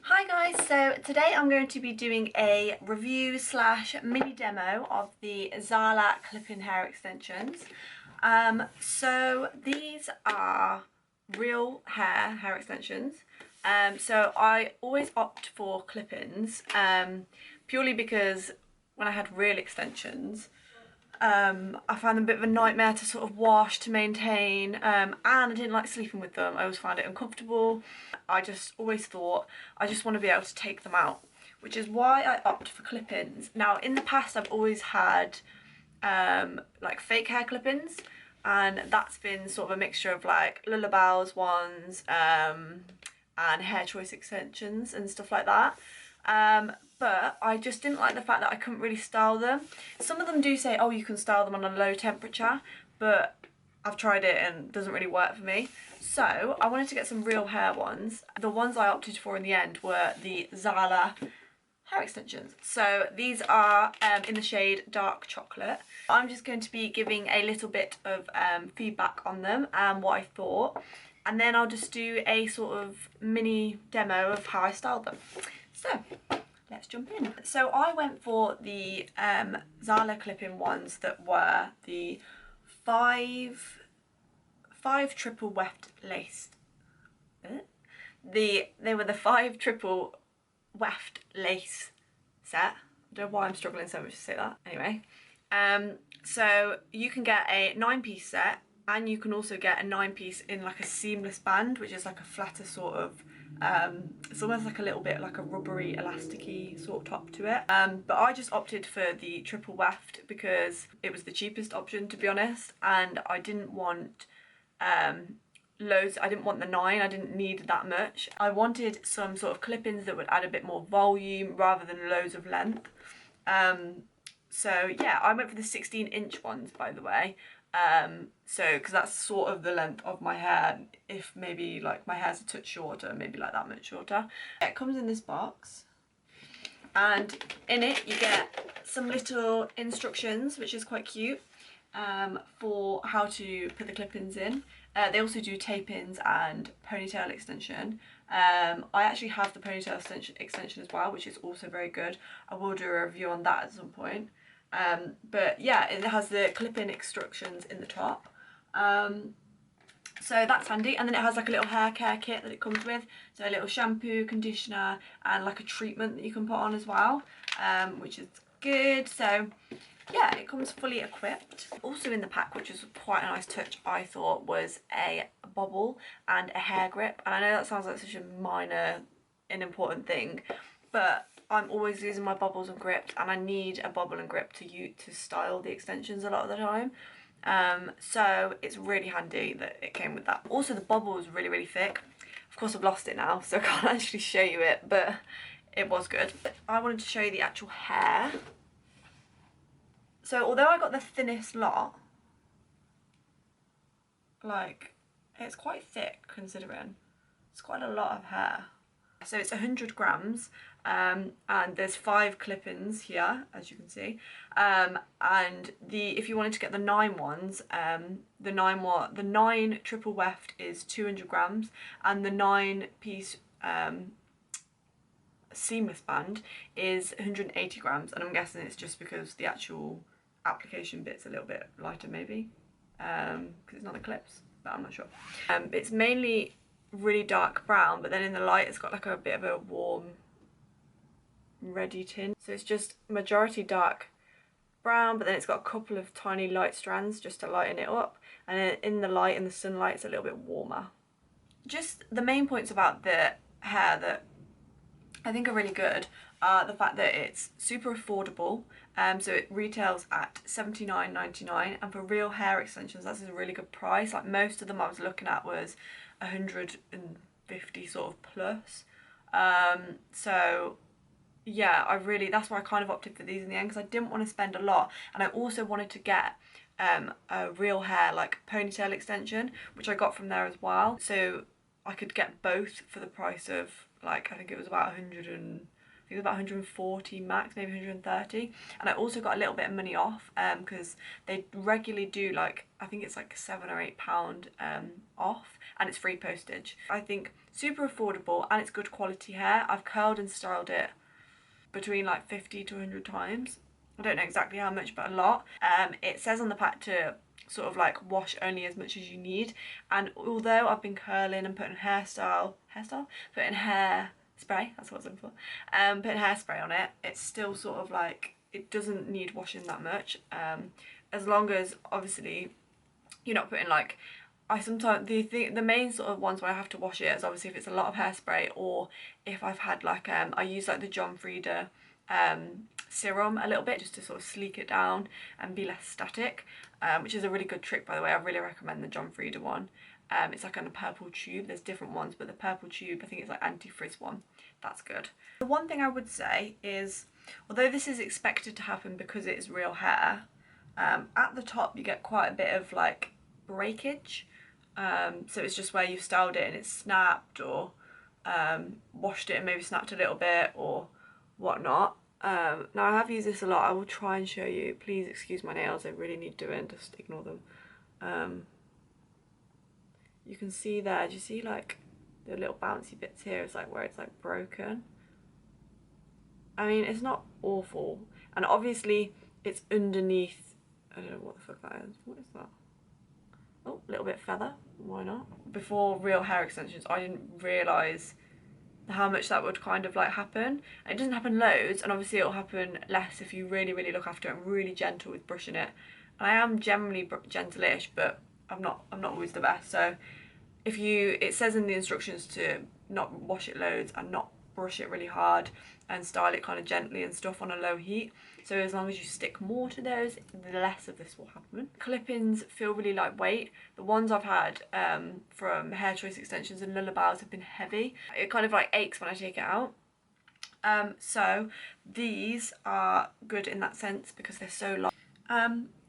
Hi guys, so today I'm going to be doing a review slash mini demo of the Zala clip-in hair extensions. So these are real hair extensions. So I always opt for clip-ins purely because when I had real extensions, I found them a bit of a nightmare to sort of wash, to maintain, and I didn't like sleeping with them. I always found it uncomfortable. I just always thought I just want to be able to take them out, which is why I opt for clip-ins. Now in the past I've always had like fake hair clip-ins, and that's been sort of a mixture of like Lullabies ones and hair choice extensions and stuff like that. But I just didn't like the fact that I couldn't really style them. Some of them do say, oh, you can style them on a low temperature, but I've tried it and it doesn't really work for me. So I wanted to get some real hair ones. The ones I opted for in the end were the Zala hair extensions. So these are in the shade Dark Chocolate. I'm just going to be giving a little bit of feedback on them and what I thought, and then I'll just do a sort of mini demo of how I styled them. So let's jump in. So I went for the Zala clip-in ones that were the five triple weft lace. They were the 5 triple weft lace set. I don't know why I'm struggling so much to say that. Anyway, so you can get a 9-piece set, and you can also get a 9-piece in like a seamless band, which is like a flatter sort of, it's almost like a little bit like a rubbery, elasticy sort of top to it. But I just opted for the triple weft because it was the cheapest option, to be honest, and I didn't want loads. I didn't want the 9, I didn't need that much. I wanted some sort of clip-ins that would add a bit more volume rather than loads of length. So yeah, I went for the 16-inch ones, by the way. So because that's sort of the length of my hair. If maybe like my hair's a touch shorter, maybe like that much shorter. It comes in this box, and in it you get some little instructions, which is quite cute, for how to put the clip-ins in. They also do tape-ins and ponytail extension. I actually have the ponytail extension as well, which is also very good. I will do a review on that at some point. But yeah, it has the clip-in instructions in the top. So that's handy, and then it has like a little hair care kit that it comes with, so a little shampoo, conditioner, and like a treatment that you can put on as well, which is good. So yeah, it comes fully equipped. Also in the pack, which is quite a nice touch, I thought, was a bobble and a hair grip. And I know that sounds like such a minor, unimportant thing, but I'm always using my bobbles and grips, and I need a bobble and grip to style the extensions a lot of the time. So it's really handy that it came with that. Also the bobble was really, really thick. Of course I've lost it now, so I can't actually show you it, but it was good. I wanted to show you the actual hair. So although I got the thinnest lot, like, it's quite thick considering. It's quite a lot of hair. So it's 100 grams, and there's 5 clip-ins here, as you can see. And if you wanted to get the 9 ones, the 9 triple weft is 200 grams, and the 9-piece seamless band is 180 grams. And I'm guessing it's just because the actual application bit's a little bit lighter, maybe, because it's not the clips, but I'm not sure. It's mainly really dark brown, but then in the light it's got like a bit of a warm reddy tint. So it's just majority dark brown, but then it's got a couple of tiny light strands just to lighten it up, and then in the light, in the sunlight, it's a little bit warmer. Just the main points about the hair that I think are really good are the fact that it's super affordable. So it retails at $79.99, and for real hair extensions that's a really good price. Like most of them I was looking at was 150 sort of plus. So yeah, that's why I kind of opted for these in the end, because I didn't want to spend a lot, and I also wanted to get a real hair like ponytail extension, which I got from there as well. So I could get both for the price of, like, I think it was about think it was about 140 max, maybe 130. And I also got a little bit of money off because they regularly do like, I think it's like £7 or £8 off, and it's free postage. I think super affordable, and it's good quality hair. I've curled and styled it between like 50 to 100 times. I don't know exactly how much, but a lot. It says on the pack to sort of like wash only as much as you need, and although I've been curling and putting hair spray, that's what I was looking for, putting hairspray on it, it's still sort of like, it doesn't need washing that much, as long as obviously you're not putting like, I sometimes, the main sort of ones where I have to wash it is obviously if it's a lot of hairspray, or if I've had like, I use like the John Frieda serum a little bit just to sort of sleek it down and be less static, which is a really good trick, by the way. I really recommend the John Frieda one. It's like on a purple tube. There's different ones, but the purple tube, I think it's like anti-frizz one. That's good. The one thing I would say is, although this is expected to happen because it is real hair, at the top you get quite a bit of like breakage. So it's just where you've styled it and it's snapped, or washed it and maybe snapped a little bit or whatnot. Now I have used this a lot. I will try and show you. Please excuse my nails, they really need doing, just ignore them. You can see there, do you see like the little bouncy bits here? It's like where it's like broken. I mean, it's not awful, and obviously it's underneath, I don't know what the fuck that is. What is that? Oh, a little bit feather, why not? Before real hair extensions, I didn't realise how much that would kind of like happen. And it doesn't happen loads, and obviously it'll happen less if you really look after it and really gentle with brushing it. And I am generally gentle-ish, but I'm not always the best. So if you, it says in the instructions to not wash it loads and not brush it really hard and style it kind of gently and stuff on a low heat. So as long as you stick more to those, the less of this will happen. Clip-ins feel really lightweight. The ones I've had from Hair Choice Extensions and Lullabies have been heavy. It kind of like aches when I take it out. So these are good in that sense because they're so light.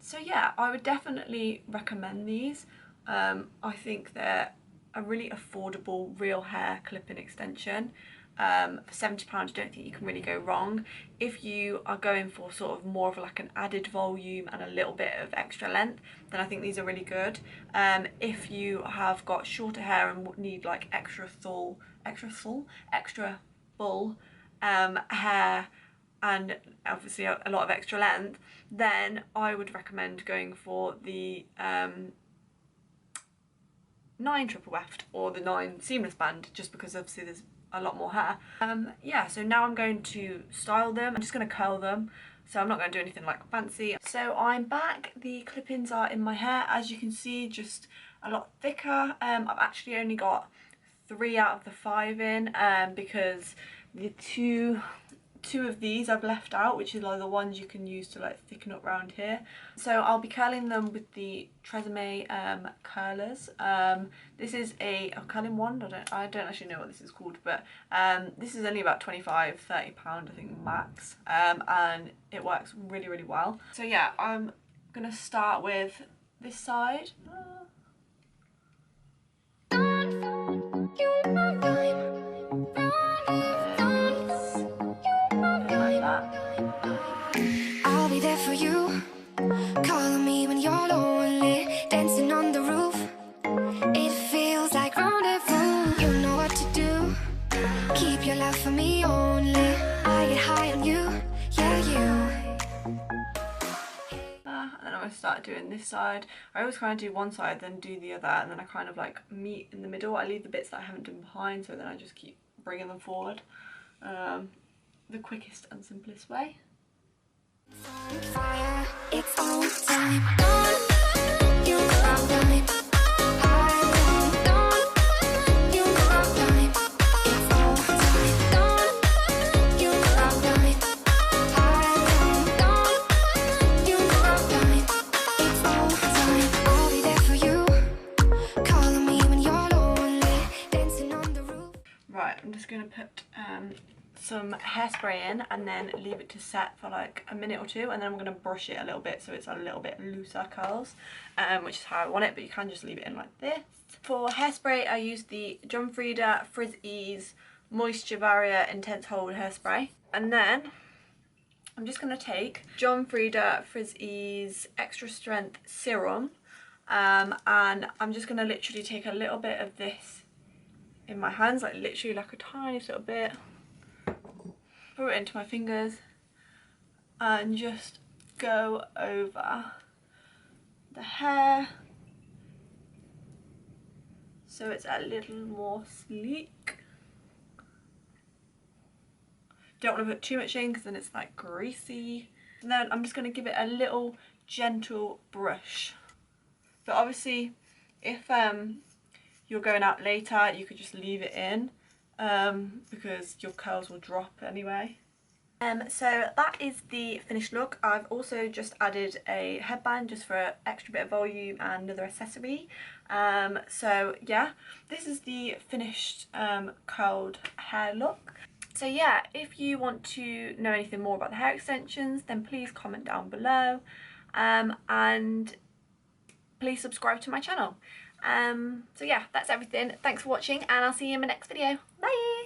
So yeah, I would definitely recommend these. I think they're a really affordable real hair clip-in extension. For £70, I don't think you can really go wrong. If you are going for sort of more of like an added volume and a little bit of extra length, then I think these are really good. If you have got shorter hair and need like extra full hair and obviously a lot of extra length, then I would recommend going for the 9 triple weft or the 9 seamless band, just because obviously there's a lot more hair. Yeah, so now I'm going to style them. I'm just going to curl them, so I'm not going to do anything like fancy. So I'm back. The clip-ins are in my hair, as you can see, just a lot thicker. I've actually only got 3 out of the 5 in, because the two of these I've left out, which is like the ones you can use to like thicken up around here. So I'll be curling them with the Tresemme curlers. This is a curling wand. I don't actually know what this is called, but this is only about £25–30 I think max, and it works really well. So yeah, I'm gonna start with this side. I'll be there for you, calling me when you're lonely, dancing on the roof. It feels like rendezvous. You know what to do. Keep your love for me only. I get high on you, yeah, you. And then I'm going to start doing this side. I always kind of do one side, then do the other, and then I kind of like meet in the middle. I leave the bits that I haven't done behind, so then I just keep bringing them forward. The quickest and simplest way. Fire, it's all time. Don't you love time? Going to put some hairspray in and then leave it to set for like a minute or two, and then I'm going to brush it a little bit so it's a little bit looser curls, which is how I want it, but you can just leave it in like this. For hairspray I use the John Frieda Frizz Ease Moisture Barrier Intense Hold Hairspray. And then I'm just going to take John Frieda Frizzy's Extra Strength Serum, and I'm just going to literally take a little bit of this in my hands, like literally like a tiny little bit, put it into my fingers and just go over the hair so it's a little more sleek. Don't want to put too much in because then it's like greasy. And then I'm just going to give it a little gentle brush. But obviously if you're going out later, you could just leave it in because your curls will drop anyway. So that is the finished look. I've also just added a headband just for an extra bit of volume and another accessory. So yeah, this is the finished curled hair look. So yeah, if you want to know anything more about the hair extensions, then please comment down below, and please subscribe to my channel. So yeah, that's everything. Thanks for watching, and I'll see you in my next video. Bye!